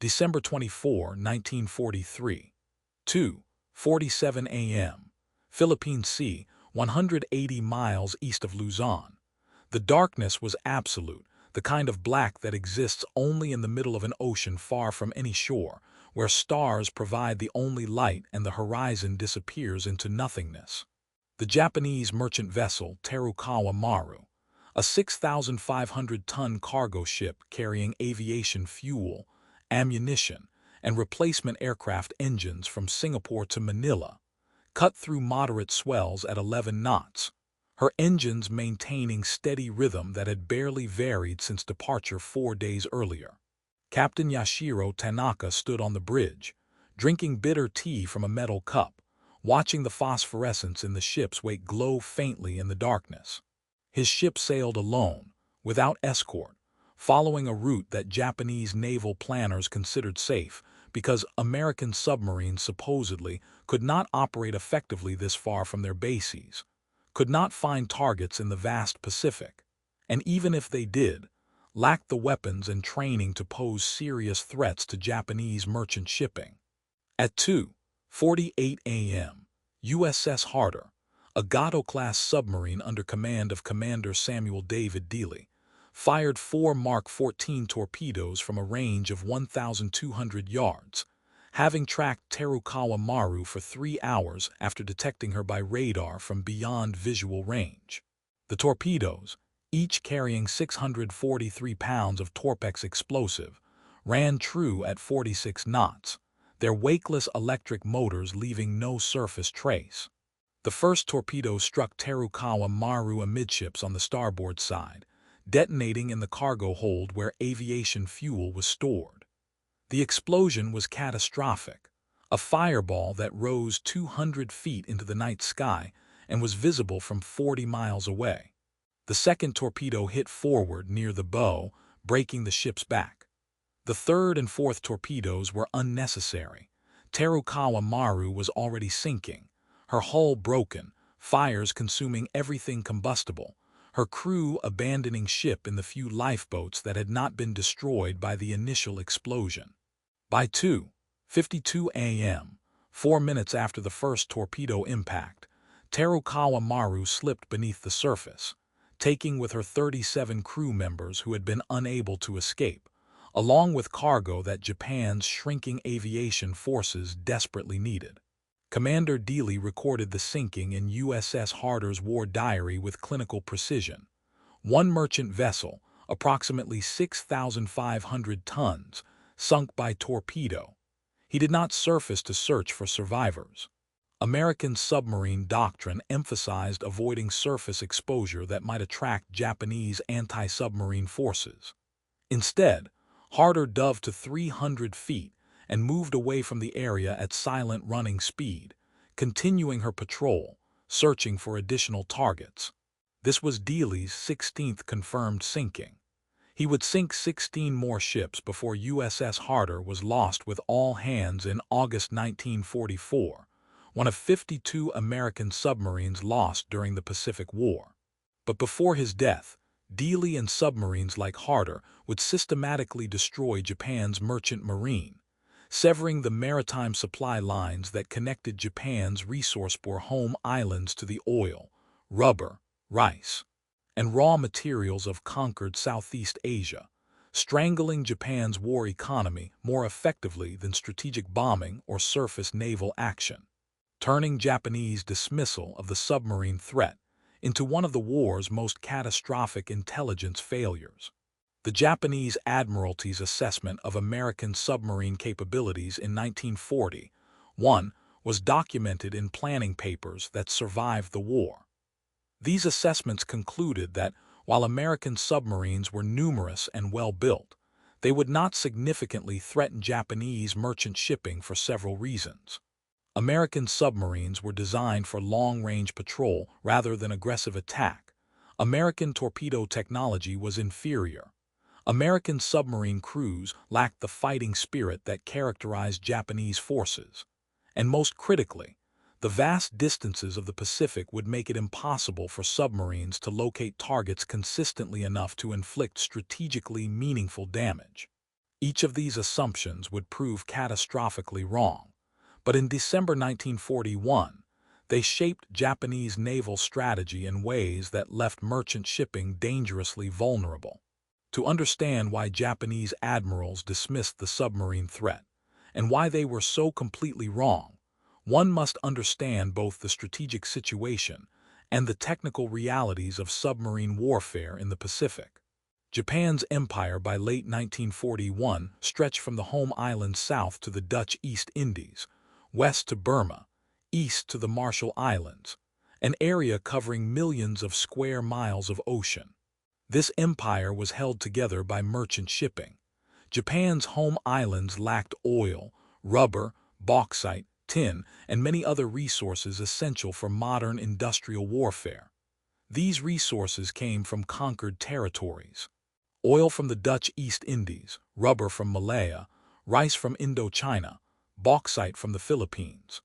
December 24, 1943. 2:47 a.m. Philippine Sea, 180 miles east of Luzon. The darkness was absolute, the kind of black that exists only in the middle of an ocean far from any shore, where stars provide the only light and the horizon disappears into nothingness. The Japanese merchant vessel Terukawa Maru, a 6,500-ton cargo ship carrying aviation fuel, ammunition, and replacement aircraft engines from Singapore to Manila, cut through moderate swells at 11 knots, her engines maintaining steady rhythm that had barely varied since departure 4 days earlier. Captain Yashiro Tanaka stood on the bridge, drinking bitter tea from a metal cup, watching the phosphorescence in the ship's wake glow faintly in the darkness. His ship sailed alone, without escort, following a route that Japanese naval planners considered safe because American submarines supposedly could not operate effectively this far from their bases, could not find targets in the vast Pacific, and even if they did, lacked the weapons and training to pose serious threats to Japanese merchant shipping. At 2:48 a.m., USS Harder, a Gato-class submarine under command of Commander Samuel David Dealey, fired 4 Mark 14 torpedoes from a range of 1,200 yards, having tracked Terukawa Maru for 3 hours after detecting her by radar from beyond visual range. The torpedoes, each carrying 643 pounds of Torpex explosive, ran true at 46 knots, their wakeless electric motors leaving no surface trace. The first torpedo struck Terukawa Maru amidships on the starboard side, detonating in the cargo hold where aviation fuel was stored. The explosion was catastrophic, a fireball that rose 200 feet into the night sky and was visible from 40 miles away. The second torpedo hit forward near the bow, breaking the ship's back. The third and fourth torpedoes were unnecessary. Terukawa Maru was already sinking, her hull broken, fires consuming everything combustible, her crew abandoning ship in the few lifeboats that had not been destroyed by the initial explosion. By 2:52 a.m., 4 minutes after the first torpedo impact, Terukawa Maru slipped beneath the surface, taking with her 37 crew members who had been unable to escape, along with cargo that Japan's shrinking aviation forces desperately needed. Commander Dealey recorded the sinking in USS Harder's war diary with clinical precision. One merchant vessel, approximately 6,500 tons, sunk by torpedo. He did not surface to search for survivors. American submarine doctrine emphasized avoiding surface exposure that might attract Japanese anti-submarine forces. Instead, Harder dove to 300 feet and moved away from the area at silent running speed, continuing her patrol, searching for additional targets. This was Dealey's 16th confirmed sinking. He would sink 16 more ships before USS Harder was lost with all hands in August 1944, one of 52 American submarines lost during the Pacific War. But before his death, Dealey and submarines like Harder would systematically destroy Japan's merchant marine, severing the maritime supply lines that connected Japan's resource-poor home islands to the oil, rubber, rice, and raw materials of conquered Southeast Asia, strangling Japan's war economy more effectively than strategic bombing or surface naval action, turning Japanese dismissal of the submarine threat into one of the war's most catastrophic intelligence failures. The Japanese Admiralty's assessment of American submarine capabilities in 1941 was documented in planning papers that survived the war. These assessments concluded that while American submarines were numerous and well-built, they would not significantly threaten Japanese merchant shipping for several reasons. American submarines were designed for long-range patrol rather than aggressive attack. American torpedo technology was inferior. American submarine crews lacked the fighting spirit that characterized Japanese forces. And most critically, the vast distances of the Pacific would make it impossible for submarines to locate targets consistently enough to inflict strategically meaningful damage. Each of these assumptions would prove catastrophically wrong, but in December 1941, they shaped Japanese naval strategy in ways that left merchant shipping dangerously vulnerable. To understand why Japanese admirals dismissed the submarine threat, and why they were so completely wrong, one must understand both the strategic situation and the technical realities of submarine warfare in the Pacific. Japan's empire by late 1941 stretched from the home island south to the Dutch East Indies, west to Burma, east to the Marshall Islands, an area covering millions of square miles of ocean. This empire was held together by merchant shipping. Japan's home islands lacked oil, rubber, bauxite, tin, and many other resources essential for modern industrial warfare. These resources came from conquered territories. Oil from the Dutch East Indies, rubber from Malaya, rice from Indochina, bauxite from the Philippines.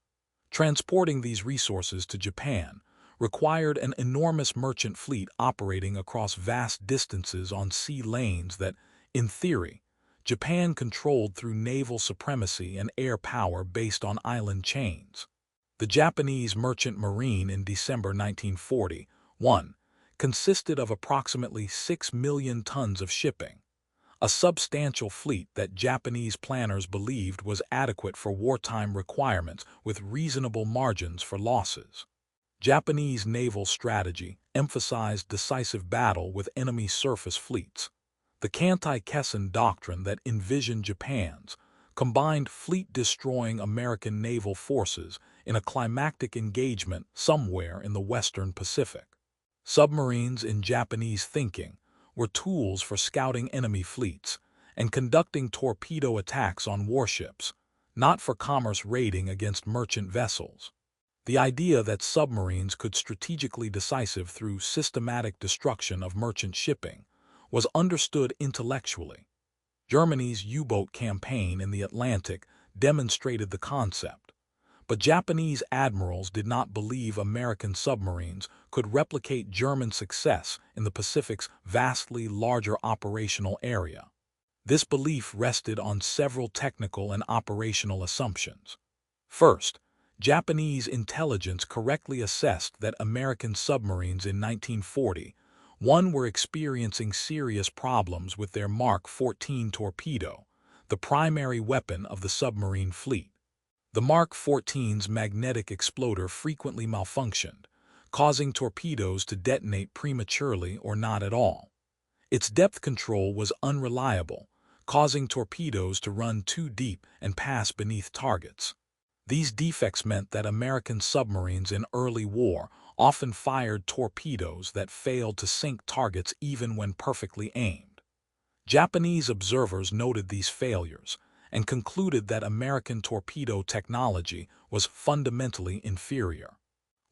Transporting these resources to Japan required an enormous merchant fleet operating across vast distances on sea lanes that, in theory, Japan controlled through naval supremacy and air power based on island chains. The Japanese merchant marine in December 1941 consisted of approximately 6 million tons of shipping, a substantial fleet that Japanese planners believed was adequate for wartime requirements with reasonable margins for losses. Japanese naval strategy emphasized decisive battle with enemy surface fleets. The Kantai-Kessen doctrine that envisioned Japan's combined fleet destroying American naval forces in a climactic engagement somewhere in the Western Pacific. Submarines in Japanese thinking were tools for scouting enemy fleets and conducting torpedo attacks on warships, not for commerce raiding against merchant vessels. The idea that submarines could strategically decisive through systematic destruction of merchant shipping was understood intellectually. Germany's U-boat campaign in the Atlantic demonstrated the concept, but Japanese admirals did not believe American submarines could replicate German success in the Pacific's vastly larger operational area. This belief rested on several technical and operational assumptions. First, Japanese intelligence correctly assessed that American submarines in 1941 were experiencing serious problems with their Mark 14 torpedo, the primary weapon of the submarine fleet. The Mark 14's magnetic exploder frequently malfunctioned, causing torpedoes to detonate prematurely or not at all. Its depth control was unreliable, causing torpedoes to run too deep and pass beneath targets. These defects meant that American submarines in early war often fired torpedoes that failed to sink targets even when perfectly aimed. Japanese observers noted these failures and concluded that American torpedo technology was fundamentally inferior.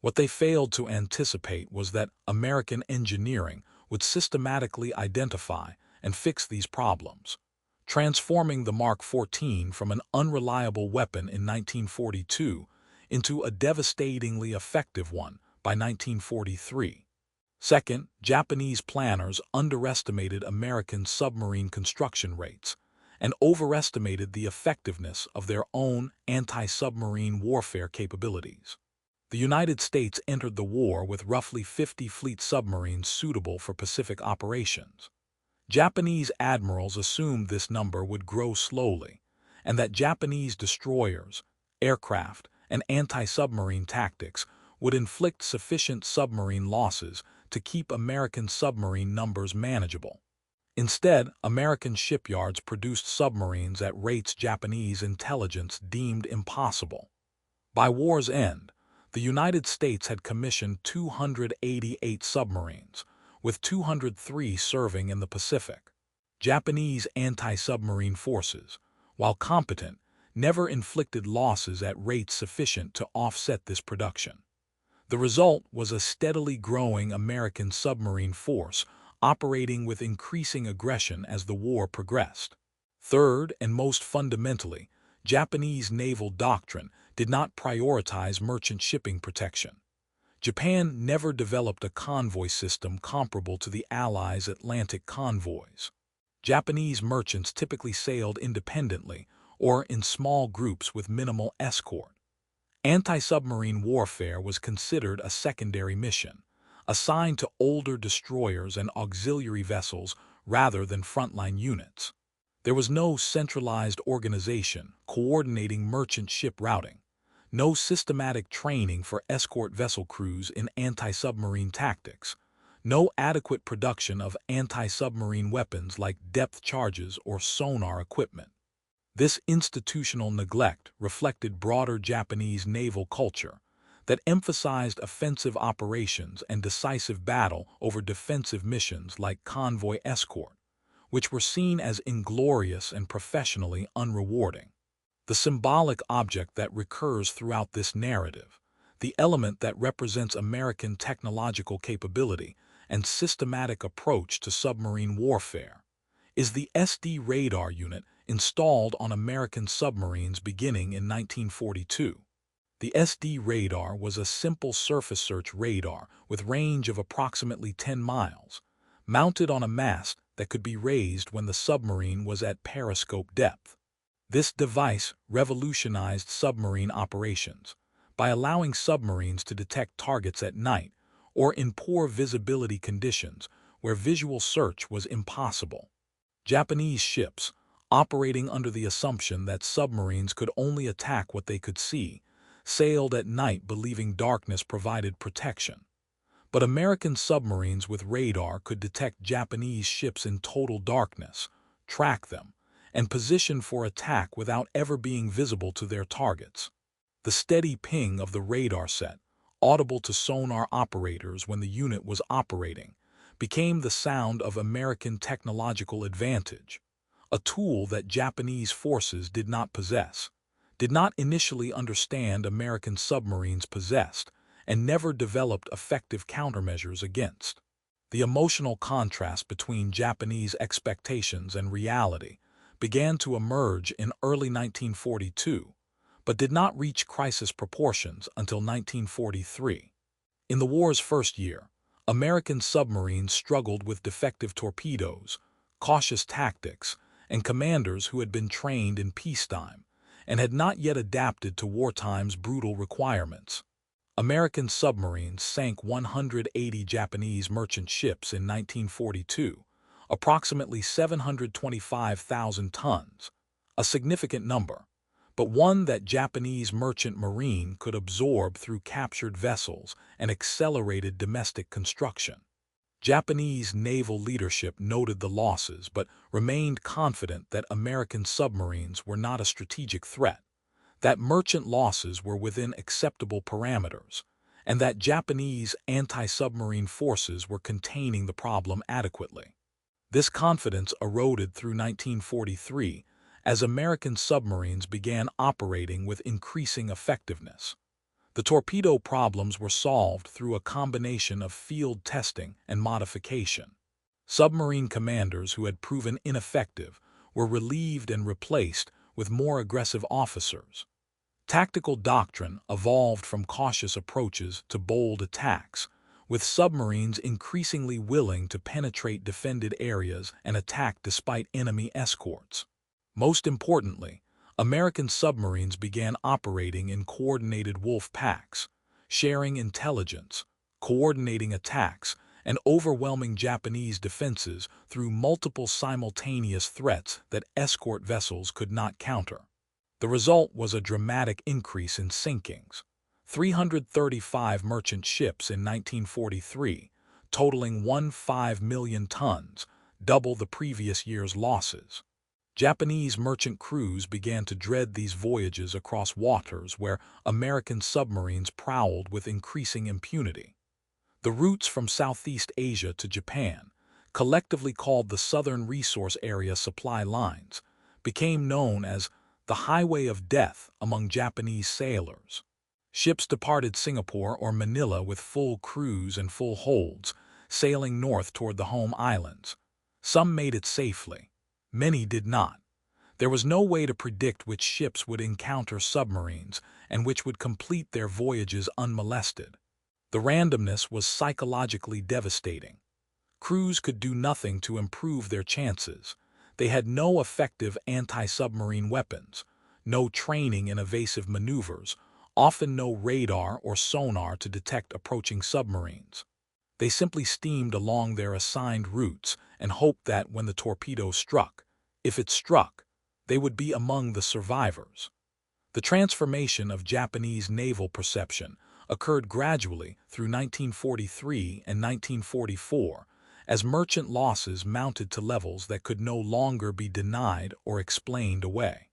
What they failed to anticipate was that American engineering would systematically identify and fix these problems, transforming the Mark 14 from an unreliable weapon in 1942 into a devastatingly effective one by 1943. Second, Japanese planners underestimated American submarine construction rates and overestimated the effectiveness of their own anti-submarine warfare capabilities. The United States entered the war with roughly 50 fleet submarines suitable for Pacific operations. Japanese admirals assumed this number would grow slowly, and that Japanese destroyers, aircraft, and anti-submarine tactics would inflict sufficient submarine losses to keep American submarine numbers manageable. Instead, American shipyards produced submarines at rates Japanese intelligence deemed impossible. By war's end, the United States had commissioned 288 submarines, with 203 serving in the Pacific. Japanese anti-submarine forces, while competent, never inflicted losses at rates sufficient to offset this production. The result was a steadily growing American submarine force operating with increasing aggression as the war progressed. Third, and most fundamentally, Japanese naval doctrine did not prioritize merchant shipping protection. Japan never developed a convoy system comparable to the Allies' Atlantic convoys. Japanese merchants typically sailed independently or in small groups with minimal escort. Anti-submarine warfare was considered a secondary mission, assigned to older destroyers and auxiliary vessels rather than frontline units. There was no centralized organization coordinating merchant ship routing, no systematic training for escort vessel crews in anti-submarine tactics, no adequate production of anti-submarine weapons like depth charges or sonar equipment. This institutional neglect reflected broader Japanese naval culture that emphasized offensive operations and decisive battle over defensive missions like convoy escort, which were seen as inglorious and professionally unrewarding. The symbolic object that recurs throughout this narrative, the element that represents American technological capability and systematic approach to submarine warfare, is the SD radar unit installed on American submarines beginning in 1942. The SD radar was a simple surface search radar with range of approximately 10 miles, mounted on a mast that could be raised when the submarine was at periscope depth. This device revolutionized submarine operations by allowing submarines to detect targets at night or in poor visibility conditions where visual search was impossible. Japanese ships, operating under the assumption that submarines could only attack what they could see, sailed at night believing darkness provided protection. But American submarines with radar could detect Japanese ships in total darkness, track them, and position for attack without ever being visible to their targets. The steady ping of the radar set, audible to sonar operators when the unit was operating, became the sound of American technological advantage, a tool that Japanese forces did not possess, did not initially understand American submarines possessed, and never developed effective countermeasures against. The emotional contrast between Japanese expectations and reality began to emerge in early 1942, but did not reach crisis proportions until 1943. In the war's first year, American submarines struggled with defective torpedoes, cautious tactics, and commanders who had been trained in peacetime and had not yet adapted to wartime's brutal requirements. American submarines sank 180 Japanese merchant ships in 1942, approximately 725,000 tons, a significant number, but one that Japanese merchant marine could absorb through captured vessels and accelerated domestic construction. Japanese naval leadership noted the losses but remained confident that American submarines were not a strategic threat, that merchant losses were within acceptable parameters, and that Japanese anti-submarine forces were containing the problem adequately. This confidence eroded through 1943 as American submarines began operating with increasing effectiveness. The torpedo problems were solved through a combination of field testing and modification. Submarine commanders who had proven ineffective were relieved and replaced with more aggressive officers. Tactical doctrine evolved from cautious approaches to bold attacks, with submarines increasingly willing to penetrate defended areas and attack despite enemy escorts. Most importantly, American submarines began operating in coordinated wolf packs, sharing intelligence, coordinating attacks, and overwhelming Japanese defenses through multiple simultaneous threats that escort vessels could not counter. The result was a dramatic increase in sinkings. 335 merchant ships in 1943, totaling 15 million tons, double the previous year's losses. Japanese merchant crews began to dread these voyages across waters where American submarines prowled with increasing impunity. The routes from Southeast Asia to Japan, collectively called the Southern Resource Area Supply Lines, became known as the Highway of Death among Japanese sailors. Ships departed Singapore or Manila with full crews and full holds, sailing north toward the home islands. Some made it safely. Many did not. There was no way to predict which ships would encounter submarines and which would complete their voyages unmolested. The randomness was psychologically devastating. Crews could do nothing to improve their chances. They had no effective anti-submarine weapons, no training in evasive maneuvers, often no radar or sonar to detect approaching submarines. They simply steamed along their assigned routes and hoped that when the torpedo struck, if it struck, they would be among the survivors. The transformation of Japanese naval perception occurred gradually through 1943 and 1944 as merchant losses mounted to levels that could no longer be denied or explained away.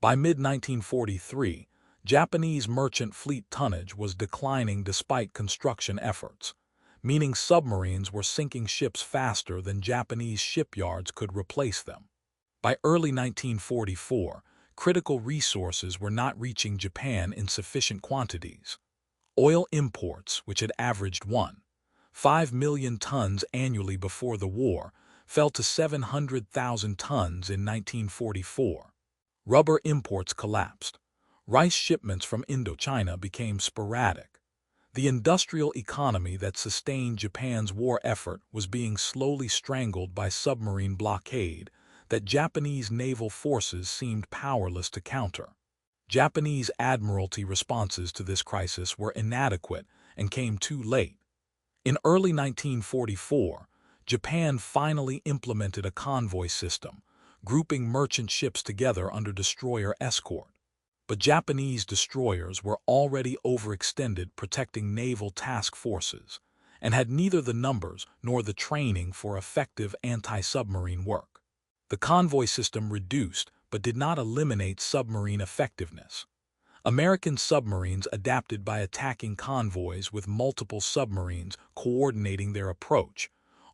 By mid-1943, Japanese merchant fleet tonnage was declining despite construction efforts, meaning submarines were sinking ships faster than Japanese shipyards could replace them. By early 1944, critical resources were not reaching Japan in sufficient quantities. Oil imports, which had averaged 1.5 million tons annually before the war, fell to 700,000 tons in 1944. Rubber imports collapsed. Rice shipments from Indochina became sporadic. The industrial economy that sustained Japan's war effort was being slowly strangled by submarine blockade that Japanese naval forces seemed powerless to counter. Japanese Admiralty responses to this crisis were inadequate and came too late. In early 1944, Japan finally implemented a convoy system, grouping merchant ships together under destroyer escort. But Japanese destroyers were already overextended protecting naval task forces and had neither the numbers nor the training for effective anti-submarine work. The convoy system reduced but did not eliminate submarine effectiveness. American submarines adapted by attacking convoys with multiple submarines coordinating their approach,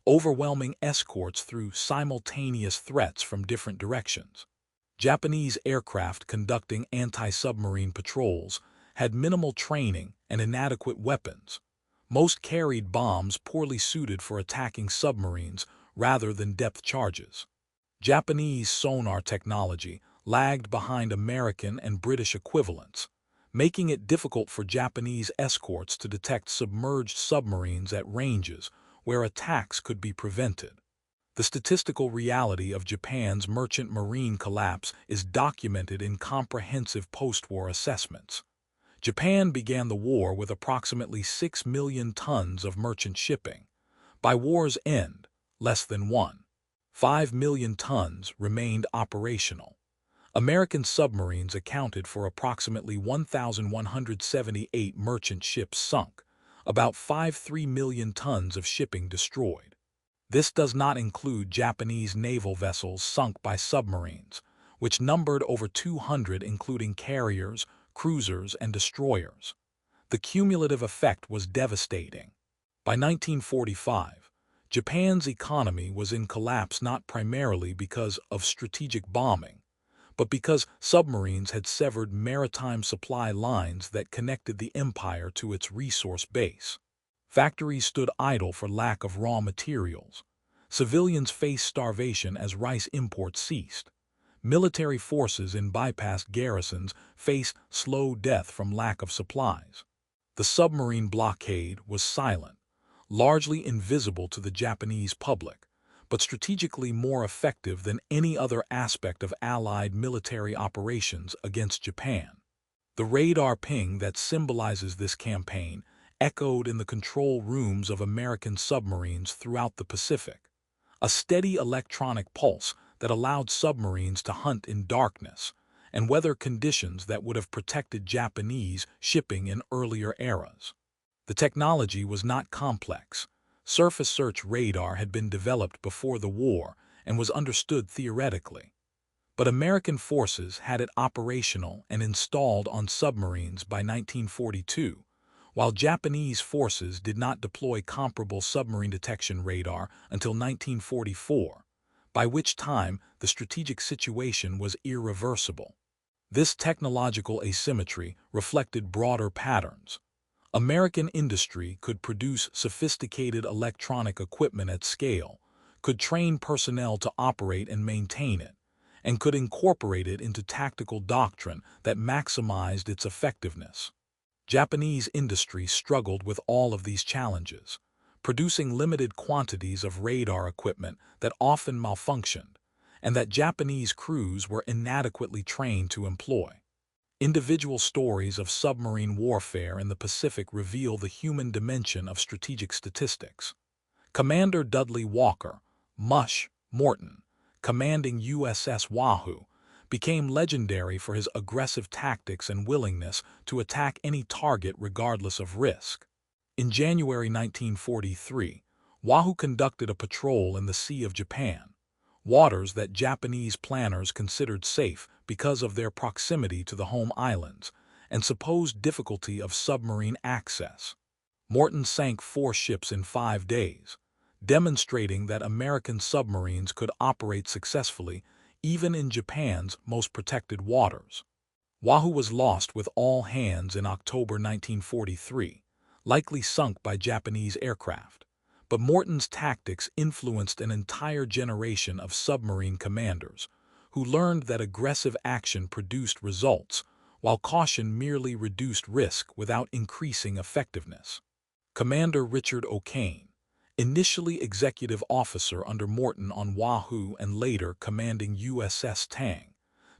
overwhelming escorts through simultaneous threats from different directions. Japanese aircraft conducting anti-submarine patrols had minimal training and inadequate weapons. Most carried bombs poorly suited for attacking submarines rather than depth charges. Japanese sonar technology lagged behind American and British equivalents, making it difficult for Japanese escorts to detect submerged submarines at ranges where attacks could be prevented. The statistical reality of Japan's merchant marine collapse is documented in comprehensive post-war assessments. Japan began the war with approximately 6 million tons of merchant shipping. By war's end, less than 1.5 million tons remained operational. American submarines accounted for approximately 1,178 merchant ships sunk, about 5.3 million tons of shipping destroyed. This does not include Japanese naval vessels sunk by submarines, which numbered over 200 including carriers, cruisers, and destroyers. The cumulative effect was devastating. By 1945, Japan's economy was in collapse not primarily because of strategic bombing, but because submarines had severed maritime supply lines that connected the empire to its resource base. Factories stood idle for lack of raw materials. Civilians faced starvation as rice imports ceased. Military forces in bypassed garrisons faced slow death from lack of supplies. The submarine blockade was silent, largely invisible to the Japanese public, but strategically more effective than any other aspect of Allied military operations against Japan. The radar ping that symbolizes this campaign echoed in the control rooms of American submarines throughout the Pacific, a steady electronic pulse that allowed submarines to hunt in darkness and weather conditions that would have protected Japanese shipping in earlier eras. The technology was not complex. Surface search radar had been developed before the war and was understood theoretically. But American forces had it operational and installed on submarines by 1942, while Japanese forces did not deploy comparable submarine detection radar until 1944, by which time the strategic situation was irreversible. This technological asymmetry reflected broader patterns. American industry could produce sophisticated electronic equipment at scale, could train personnel to operate and maintain it, and could incorporate it into tactical doctrine that maximized its effectiveness. Japanese industry struggled with all of these challenges, producing limited quantities of radar equipment that often malfunctioned, and that Japanese crews were inadequately trained to employ. Individual stories of submarine warfare in the Pacific reveal the human dimension of strategic statistics. Commander Dudley Walker, Mush Morton, commanding USS Wahoo, became legendary for his aggressive tactics and willingness to attack any target regardless of risk. In January 1943, Wahoo conducted a patrol in the Sea of Japan, waters that Japanese planners considered safe because of their proximity to the home islands and supposed difficulty of submarine access. Morton sank 4 ships in 5 days, demonstrating that American submarines could operate successfully even in Japan's most protected waters. Wahoo was lost with all hands in October 1943, likely sunk by Japanese aircraft. But Morton's tactics influenced an entire generation of submarine commanders who learned that aggressive action produced results, while caution merely reduced risk without increasing effectiveness. Commander Richard O'Kane, initially executive officer under Morton on Wahoo and later commanding USS Tang,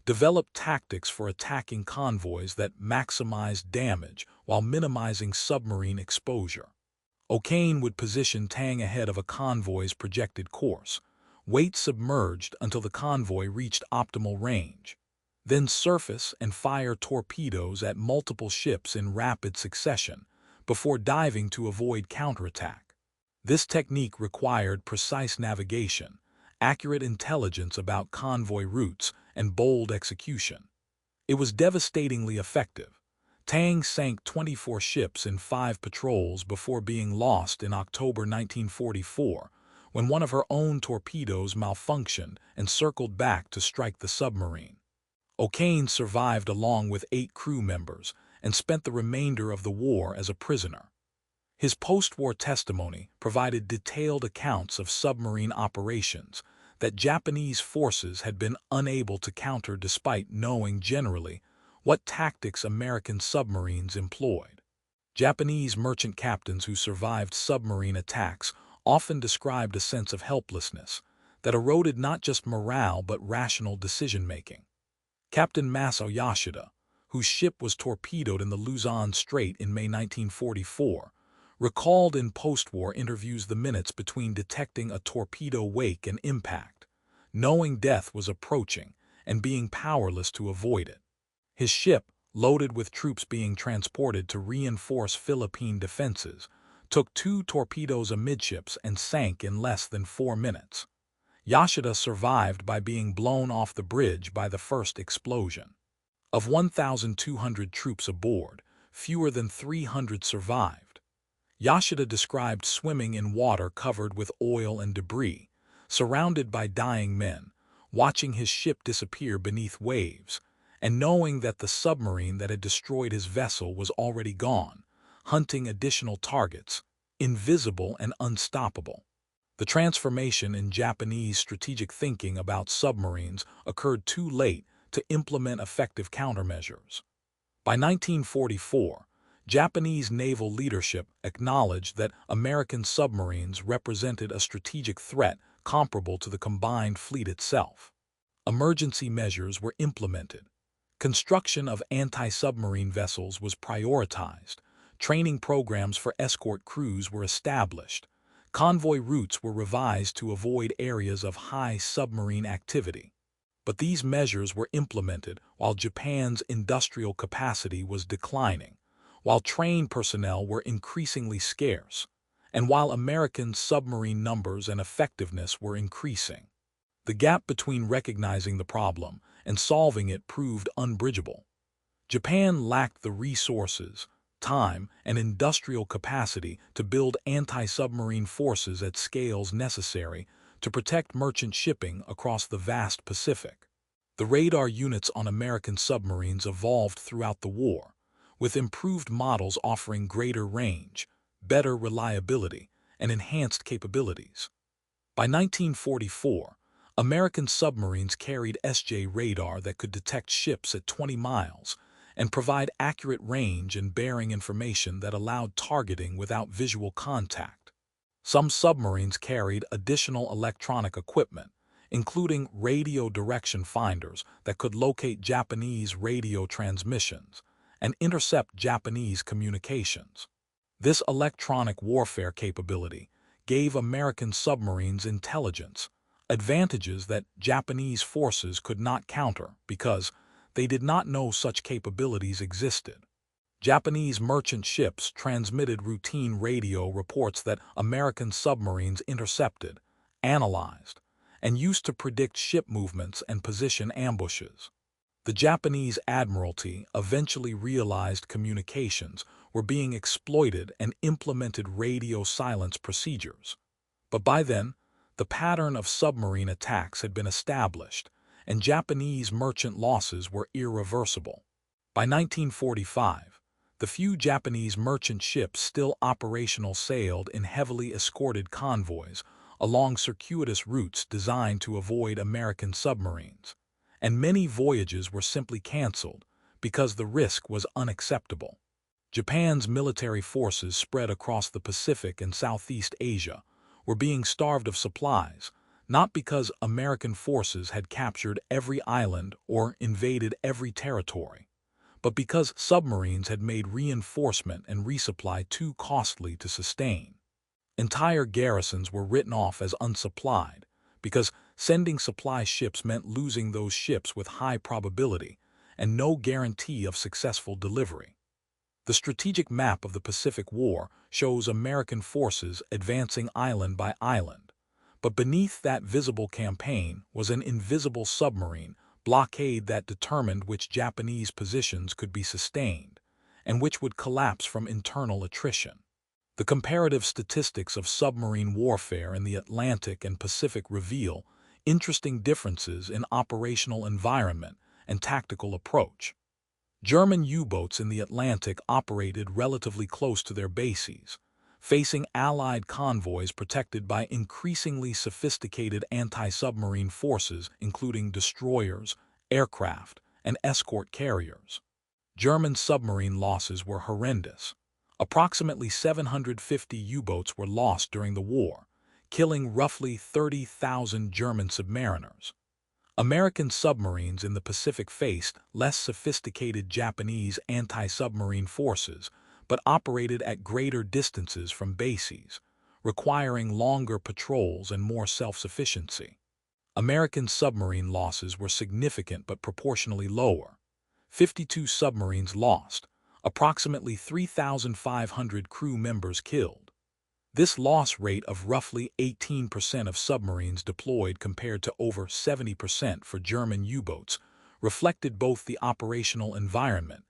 developed tactics for attacking convoys that maximized damage while minimizing submarine exposure. O'Kane would position Tang ahead of a convoy's projected course, wait submerged until the convoy reached optimal range, then surface and fire torpedoes at multiple ships in rapid succession before diving to avoid counterattack. This technique required precise navigation, accurate intelligence about convoy routes, and bold execution. It was devastatingly effective. Tang sank 24 ships in 5 patrols before being lost in October 1944 when one of her own torpedoes malfunctioned and circled back to strike the submarine. O'Kane survived along with 8 crew members and spent the remainder of the war as a prisoner. His post-war testimony provided detailed accounts of submarine operations that Japanese forces had been unable to counter despite knowing generally what tactics American submarines employed. Japanese merchant captains who survived submarine attacks often described a sense of helplessness that eroded not just morale but rational decision-making. Captain Masao Yoshida, whose ship was torpedoed in the Luzon Strait in May 1944, recalled in post-war interviews the minutes between detecting a torpedo wake and impact, knowing death was approaching and being powerless to avoid it. His ship, loaded with troops being transported to reinforce Philippine defenses, took 2 torpedoes amidships and sank in less than 4 minutes. Yoshida survived by being blown off the bridge by the first explosion. Of 1,200 troops aboard, fewer than 300 survived. Yoshida described swimming in water covered with oil and debris, surrounded by dying men, watching his ship disappear beneath waves, and knowing that the submarine that had destroyed his vessel was already gone, hunting additional targets, invisible and unstoppable. The transformation in Japanese strategic thinking about submarines occurred too late to implement effective countermeasures. By 1944, Japanese naval leadership acknowledged that American submarines represented a strategic threat comparable to the combined fleet itself. Emergency measures were implemented. Construction of anti-submarine vessels was prioritized, training programs for escort crews were established, convoy routes were revised to avoid areas of high submarine activity. But these measures were implemented while Japan's industrial capacity was declining, while trained personnel were increasingly scarce, and while American submarine numbers and effectiveness were increasing. The gap between recognizing the problem and solving it proved unbridgeable. Japan lacked the resources, time, and industrial capacity to build anti-submarine forces at scales necessary to protect merchant shipping across the vast Pacific. The radar units on American submarines evolved throughout the war, with improved models offering greater range, better reliability, and enhanced capabilities. By 1944, American submarines carried SJ radar that could detect ships at 20 miles and provide accurate range and bearing information that allowed targeting without visual contact. Some submarines carried additional electronic equipment, including radio direction finders that could locate Japanese radio transmissions and intercept Japanese communications. This electronic warfare capability gave American submarines intelligence, advantages that Japanese forces could not counter because they did not know such capabilities existed. Japanese merchant ships transmitted routine radio reports that American submarines intercepted, analyzed, and used to predict ship movements and position ambushes. The Japanese Admiralty eventually realized communications were being exploited and implemented radio silence procedures. But by then, the pattern of submarine attacks had been established, and Japanese merchant losses were irreversible. By 1945, the few Japanese merchant ships still operational sailed in heavily escorted convoys along circuitous routes designed to avoid American submarines, and many voyages were simply canceled because the risk was unacceptable. Japan's military forces spread across the Pacific and Southeast Asia were being starved of supplies, not because American forces had captured every island or invaded every territory, but because submarines had made reinforcement and resupply too costly to sustain. Entire garrisons were written off as unsupplied because sending supply ships meant losing those ships with high probability and no guarantee of successful delivery. The strategic map of the Pacific War shows American forces advancing island by island, but beneath that visible campaign was an invisible submarine blockade that determined which Japanese positions could be sustained and which would collapse from internal attrition. The comparative statistics of submarine warfare in the Atlantic and Pacific reveal interesting differences in operational environment and tactical approach. German U-boats in the Atlantic operated relatively close to their bases, facing Allied convoys protected by increasingly sophisticated anti-submarine forces including destroyers, aircraft, and escort carriers. German submarine losses were horrendous. Approximately 750 U-boats were lost during the war, killing roughly 30,000 German submariners. American submarines in the Pacific faced less sophisticated Japanese anti-submarine forces, but operated at greater distances from bases, requiring longer patrols and more self-sufficiency. American submarine losses were significant but proportionally lower. 52 submarines lost, approximately 3,500 crew members killed. This loss rate of roughly 18% of submarines deployed compared to over 70% for German U-boats reflected both the operational environment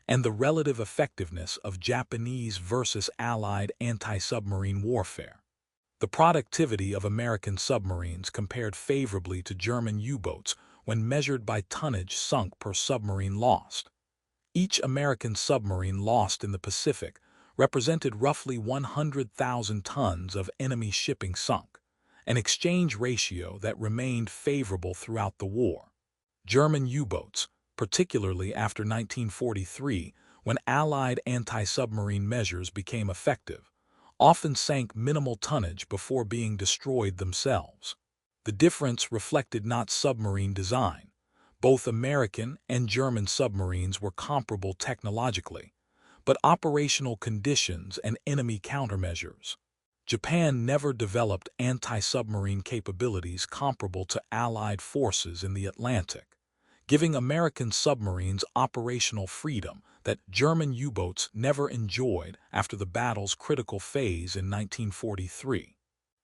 and the relative effectiveness of Japanese versus Allied anti-submarine warfare. The productivity of American submarines compared favorably to German U-boats when measured by tonnage sunk per submarine lost. Each American submarine lost in the Pacific represented roughly 100,000 tons of enemy shipping sunk, an exchange ratio that remained favorable throughout the war. German U-boats, particularly after 1943, when Allied anti-submarine measures became effective, often sank minimal tonnage before being destroyed themselves. The difference reflected not submarine design. Both American and German submarines were comparable technologically, but operational conditions and enemy countermeasures. Japan never developed anti-submarine capabilities comparable to Allied forces in the Atlantic, giving American submarines operational freedom that German U-boats never enjoyed after the battle's critical phase in 1943.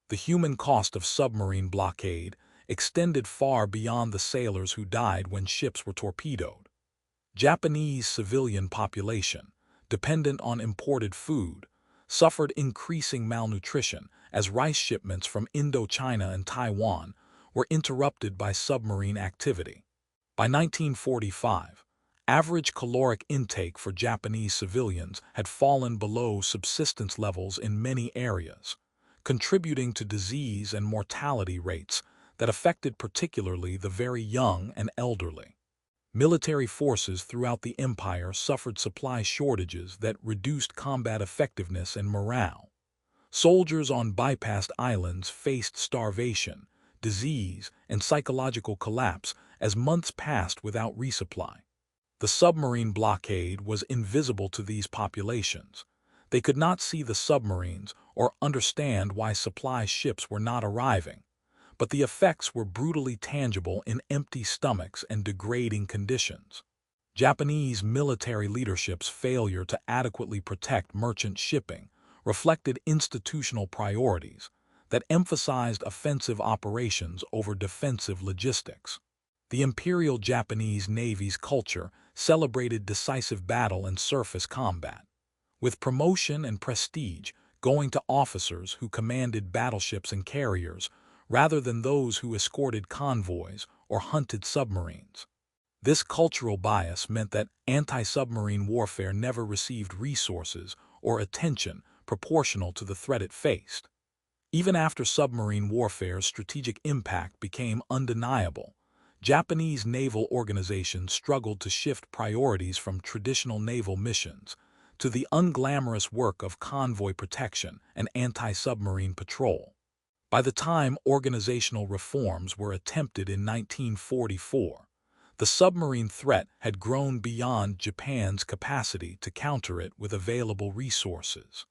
The human cost of submarine blockade extended far beyond the sailors who died when ships were torpedoed. Japanese civilian population, dependent on imported food, suffered increasing malnutrition as rice shipments from Indochina and Taiwan were interrupted by submarine activity. By 1945, average caloric intake for Japanese civilians had fallen below subsistence levels in many areas, contributing to disease and mortality rates that affected particularly the very young and elderly. Military forces throughout the empire suffered supply shortages that reduced combat effectiveness and morale. Soldiers on bypassed islands faced starvation, disease, and psychological collapse as months passed without resupply. The submarine blockade was invisible to these populations. They could not see the submarines or understand why supply ships were not arriving, but the effects were brutally tangible in empty stomachs and degrading conditions. Japanese military leadership's failure to adequately protect merchant shipping reflected institutional priorities that emphasized offensive operations over defensive logistics. The Imperial Japanese Navy's culture celebrated decisive battle and surface combat, with promotion and prestige going to officers who commanded battleships and carriers rather than those who escorted convoys or hunted submarines. This cultural bias meant that anti-submarine warfare never received resources or attention proportional to the threat it faced. Even after submarine warfare's strategic impact became undeniable, Japanese naval organizations struggled to shift priorities from traditional naval missions to the unglamorous work of convoy protection and anti-submarine patrol. By the time organizational reforms were attempted in 1944, the submarine threat had grown beyond Japan's capacity to counter it with available resources.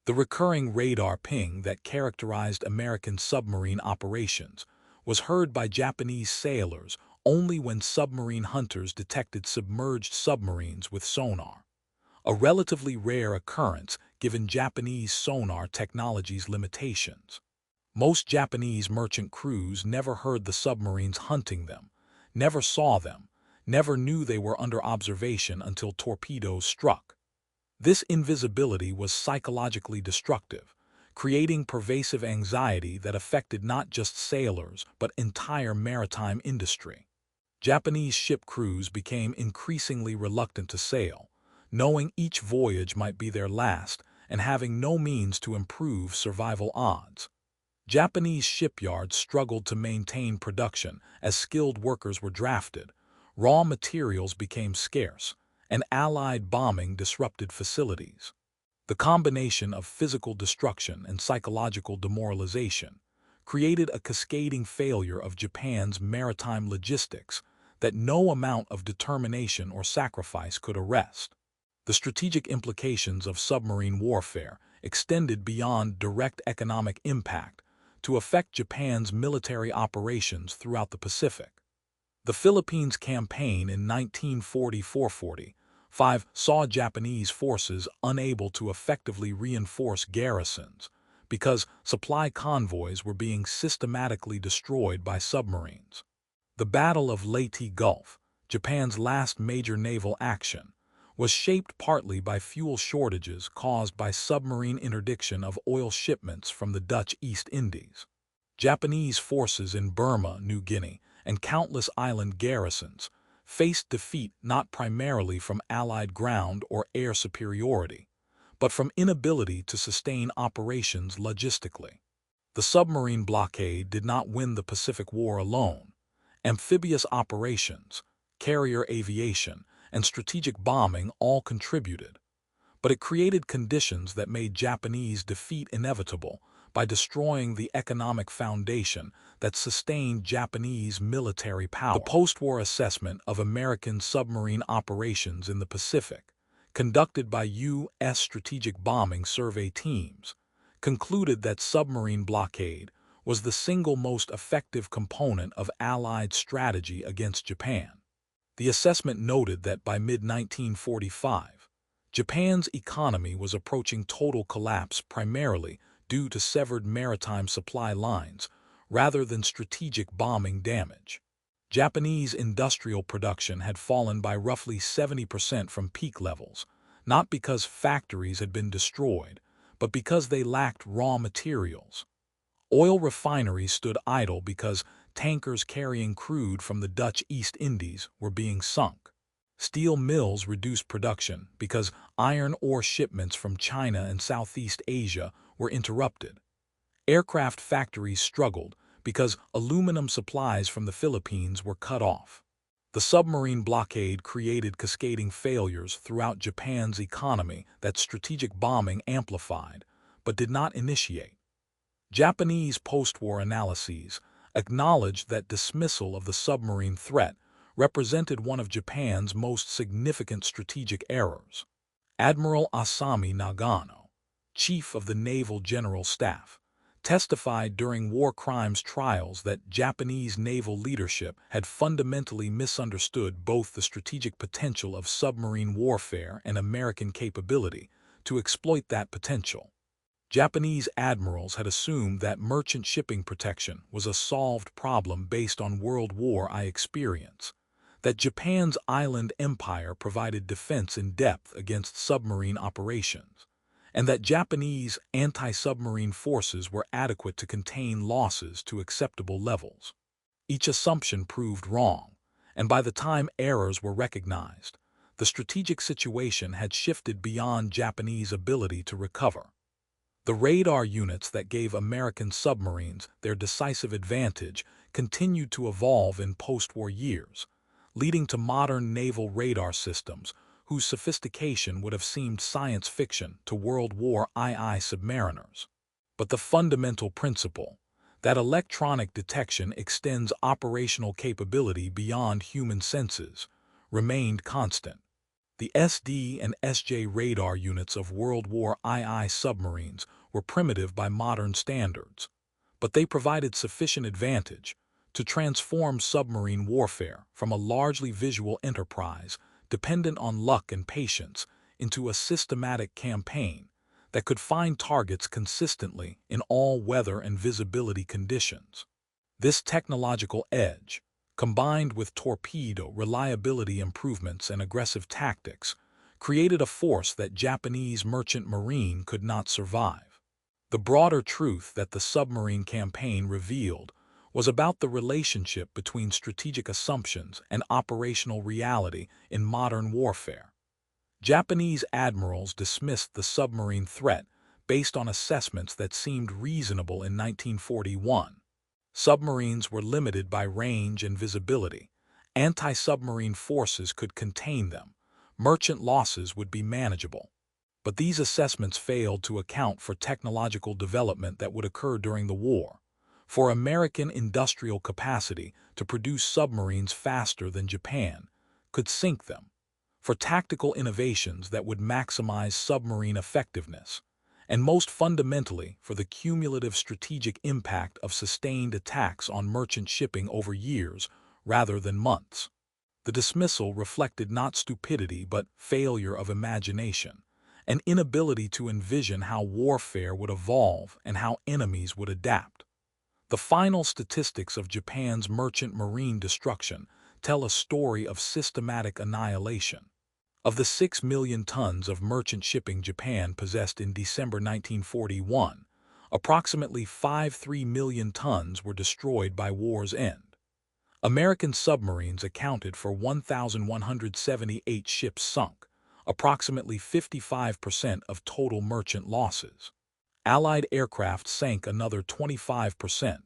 The recurring radar ping that characterized American submarine operations was heard by Japanese sailors only when submarine hunters detected submerged submarines with sonar, a relatively rare occurrence given Japanese sonar technology's limitations. Most Japanese merchant crews never heard the submarines hunting them, never saw them, never knew they were under observation until torpedoes struck. This invisibility was psychologically destructive, creating pervasive anxiety that affected not just sailors but entire maritime industry. Japanese ship crews became increasingly reluctant to sail, knowing each voyage might be their last and having no means to improve survival odds. Japanese shipyards struggled to maintain production as skilled workers were drafted, raw materials became scarce, and Allied bombing disrupted facilities. The combination of physical destruction and psychological demoralization created a cascading failure of Japan's maritime logistics that no amount of determination or sacrifice could arrest. The strategic implications of submarine warfare extended beyond direct economic impact to affect Japan's military operations throughout the Pacific. The Philippines campaign in 1944-45 saw Japanese forces unable to effectively reinforce garrisons because supply convoys were being systematically destroyed by submarines. The Battle of Leyte Gulf, Japan's last major naval action, was shaped partly by fuel shortages caused by submarine interdiction of oil shipments from the Dutch East Indies. Japanese forces in Burma, New Guinea, and countless island garrisons faced defeat not primarily from Allied ground or air superiority, but from inability to sustain operations logistically. The submarine blockade did not win the Pacific War alone. Amphibious operations, carrier aviation, and strategic bombing all contributed, but it created conditions that made Japanese defeat inevitable by destroying the economic foundation that sustained Japanese military power. The post-war assessment of American submarine operations in the Pacific, conducted by U.S. strategic bombing survey teams, concluded that submarine blockade was the single most effective component of Allied strategy against Japan. The assessment noted that by mid-1945, Japan's economy was approaching total collapse primarily due to severed maritime supply lines rather than strategic bombing damage. Japanese industrial production had fallen by roughly 70% from peak levels, not because factories had been destroyed, but because they lacked raw materials. Oil refineries stood idle because tankers carrying crude from the Dutch East Indies were being sunk. Steel mills reduced production because iron ore shipments from China and Southeast Asia were interrupted. Aircraft factories struggled because aluminum supplies from the Philippines were cut off. The submarine blockade created cascading failures throughout Japan's economy that strategic bombing amplified, but did not initiate. Japanese post-war analyses acknowledged that dismissal of the submarine threat represented one of Japan's most significant strategic errors. Admiral Asami Nagano, chief of the Naval General Staff, testified during war crimes trials that Japanese naval leadership had fundamentally misunderstood both the strategic potential of submarine warfare and American capability to exploit that potential. Japanese admirals had assumed that merchant shipping protection was a solved problem based on World War I experience, that Japan's island empire provided defense in depth against submarine operations, and that Japanese anti-submarine forces were adequate to contain losses to acceptable levels. Each assumption proved wrong, and by the time errors were recognized, the strategic situation had shifted beyond Japanese ability to recover. The radar units that gave American submarines their decisive advantage continued to evolve in post-war years, leading to modern naval radar systems whose sophistication would have seemed science fiction to World War II submariners. But the fundamental principle, that electronic detection extends operational capability beyond human senses, remained constant. The SD and SJ radar units of World War II submarines were primitive by modern standards, but they provided sufficient advantage to transform submarine warfare from a largely visual enterprise dependent on luck and patience into a systematic campaign that could find targets consistently in all weather and visibility conditions. This technological edge, combined with torpedo reliability improvements and aggressive tactics, created a force that Japanese merchant marine could not survive. The broader truth that the submarine campaign revealed was about the relationship between strategic assumptions and operational reality in modern warfare. Japanese admirals dismissed the submarine threat based on assessments that seemed reasonable in 1941. Submarines were limited by range and visibility. Anti-submarine forces could contain them. Merchant losses would be manageable. But these assessments failed to account for technological development that would occur during the war, for American industrial capacity to produce submarines faster than Japan could sink them, for tactical innovations that would maximize submarine effectiveness, and most fundamentally for the cumulative strategic impact of sustained attacks on merchant shipping over years rather than months. The dismissal reflected not stupidity but failure of imagination, an inability to envision how warfare would evolve and how enemies would adapt. The final statistics of Japan's merchant marine destruction tell a story of systematic annihilation. Of the 6 million tons of merchant shipping Japan possessed in December 1941, approximately 5.3 million tons were destroyed by war's end. American submarines accounted for 1,178 ships sunk, approximately 55% of total merchant losses. Allied aircraft sank another 25%,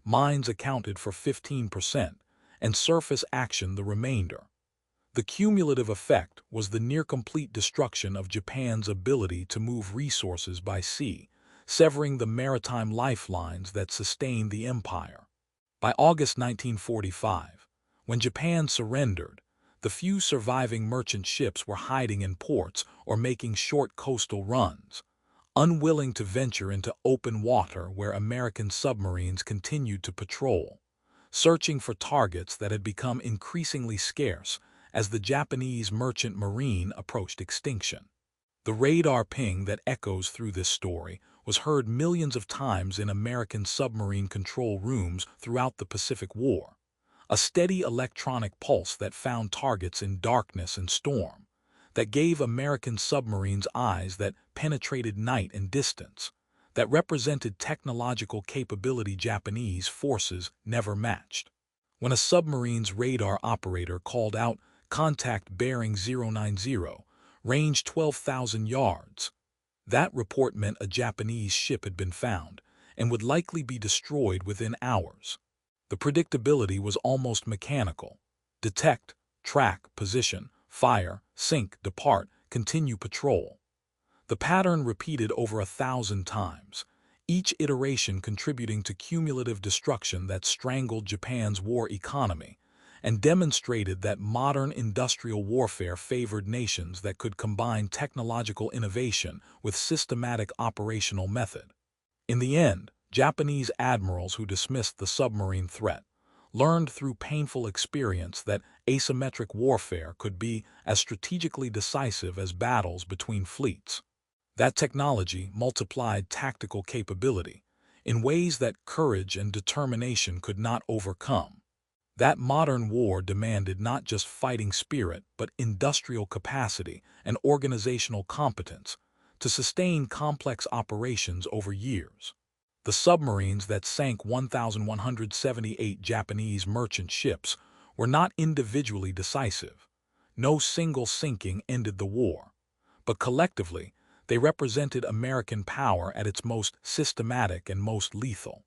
mines accounted for 15%, and surface action the remainder. The cumulative effect was the near-complete destruction of Japan's ability to move resources by sea, severing the maritime lifelines that sustained the empire. By August 1945, when Japan surrendered, the few surviving merchant ships were hiding in ports or making short coastal runs, unwilling to venture into open water where American submarines continued to patrol, searching for targets that had become increasingly scarce as the Japanese merchant marine approached extinction. The radar ping that echoes through this story was heard millions of times in American submarine control rooms throughout the Pacific War, a steady electronic pulse that found targets in darkness and storm, that gave American submarines eyes that penetrated night and distance, that represented technological capability Japanese forces never matched. When a submarine's radar operator called out, "Contact bearing 090, range 12,000 yards," that report meant a Japanese ship had been found and would likely be destroyed within hours. The predictability was almost mechanical. Detect, track, position, fire, sink, depart, continue patrol. The pattern repeated over 1,000 times, each iteration contributing to cumulative destruction that strangled Japan's war economy and demonstrated that modern industrial warfare favored nations that could combine technological innovation with systematic operational method. In the end, Japanese admirals who dismissed the submarine threat learned through painful experience that asymmetric warfare could be as strategically decisive as battles between fleets. That technology multiplied tactical capability in ways that courage and determination could not overcome. That modern war demanded not just fighting spirit but industrial capacity and organizational competence to sustain complex operations over years. The submarines that sank 1,178 Japanese merchant ships were not individually decisive. No single sinking ended the war, but collectively, they represented American power at its most systematic and most lethal.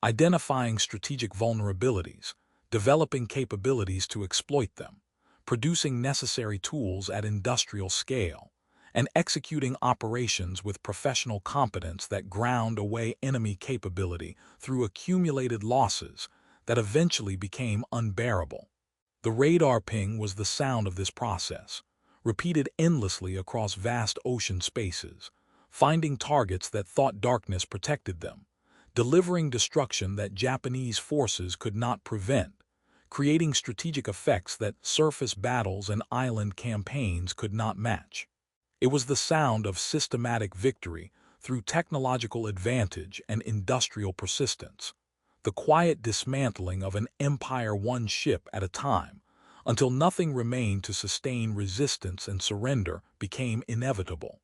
Identifying strategic vulnerabilities, developing capabilities to exploit them, producing necessary tools at industrial scale, and executing operations with professional competence that ground away enemy capability through accumulated losses that eventually became unbearable. The radar ping was the sound of this process, repeated endlessly across vast ocean spaces, finding targets that thought darkness protected them, delivering destruction that Japanese forces could not prevent, creating strategic effects that surface battles and island campaigns could not match. It was the sound of systematic victory through technological advantage and industrial persistence, the quiet dismantling of an empire one ship at a time, until nothing remained to sustain resistance and surrender became inevitable.